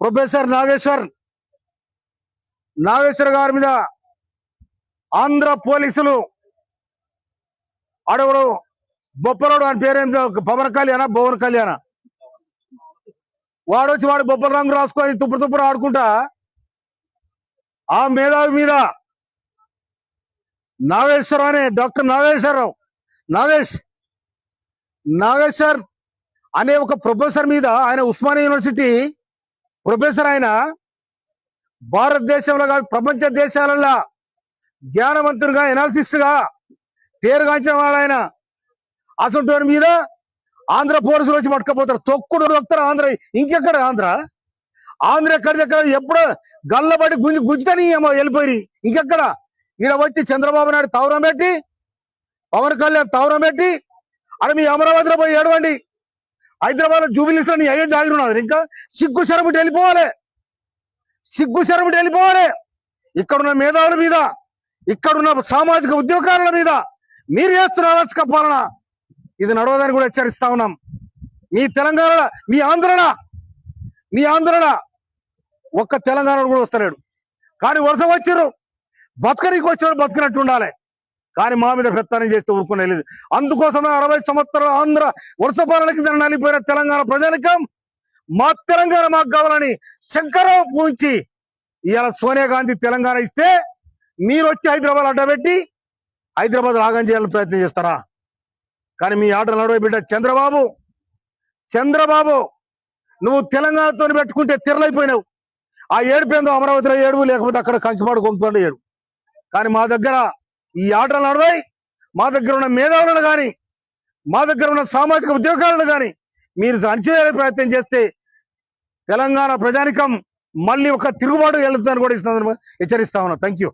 Professor Nageshwar గారి మీద ఆంధ్ర పోలీసులు అడవుడు బొప్పరోడు అని పేరేందో పవన్ కళ్యాణ వాడు వచ్చి వాడు బొప్పల రంగు రాసుకొని తుప్పు ఆడుకుంటా ఆ మేధావి మీద నాగేశ్వర్ అనే డాక్టర్ నాగేశ్వర్ అనే ఒక ప్రొఫెసర్ మీద, ఆయన ఉస్మానియా యూనివర్సిటీ ప్రొఫెసర్, ఆయన భారతదేశంలో కాదు ప్రపంచ దేశాలలో జ్ఞానవంతుడిగా ఎనాలిసిస్ట్ గా పేరుగాంచిన వాడు ఆయన. అసలు మీద ఆంధ్ర పోలీసులు వచ్చి పట్టుకపోతారు, తొక్కుడు వస్తారు. ఇంకెక్కడ ఆంధ్ర ఎక్కడిదెక్కడ ఎప్పుడో గల్లబడి గుంజుతని వెళ్ళిపోయి ఇంకెక్కడ. ఈడ వచ్చి చంద్రబాబు నాయుడు తవరం పెట్టి, పవన్ కళ్యాణ్ తవరం పెట్టి, అక్కడ మీ అమరావతిలో పోయి ఏడవండి. హైదరాబాద్ లో జూబిలీస్ లో నీ అయ్యే జాగిరున్నారు. ఇంకా సిగ్గు శరముటి వెళ్ళిపోవాలి. ఇక్కడున్న మేధావుల మీద, ఇక్కడున్న సామాజిక ఉద్యోగాల మీద మీరు చేస్తున్న అరాచక పాలన ఇది నడవదని కూడా హెచ్చరిస్తా ఉన్నాం. మీ తెలంగాణ, మీ ఆంధ్రన ఒక్క తెలంగాణ కూడా వస్తలేడు. కానీ వరుస వచ్చారు, బతకనికి వచ్చాడు, బతికినట్టు ఉండాలి. కానీ మా మీద పెత్తనం చేస్తే ఊరుకునే లేదు. అందుకోసమే 60 సంవత్సరాల ఆంధ్ర వరుస పాలనకి నలిపోయిన తెలంగాణ ప్రజానికం మా తెలంగాణ మాకు కావాలని శంకరావు పూంచి ఇవాళ సోనియా గాంధీ తెలంగాణ ఇస్తే మీరు వచ్చి హైదరాబాద్ అడ్డబెట్టి హైదరాబాద్ ఆగం చేయాలని ప్రయత్నం చేస్తారా? కానీ మీ ఆటలు నడవ బిడ్డ చంద్రబాబు నువ్వు తెలంగాణతో పెట్టుకుంటే తిరలైపోయినావు. ఆ ఏడుపేందో అమరావతిలో ఏడుపు, లేకపోతే అక్కడ కంకిపాడు కొంకిపాడు ఏడు. కానీ మా దగ్గర ఈ ఆటలు నడవాయి. మా దగ్గర ఉన్న మేధావులను కానీ, మా దగ్గర ఉన్న సామాజిక ఉద్యోగాలను కానీ మీరు అణచివేసే ప్రయత్నం చేస్తే తెలంగాణ ప్రజానికం మళ్ళీ ఒక తిరుగుబాటు వెళ్తుందని కూడా హెచ్చరిస్తా ఉన్నా. Thank you.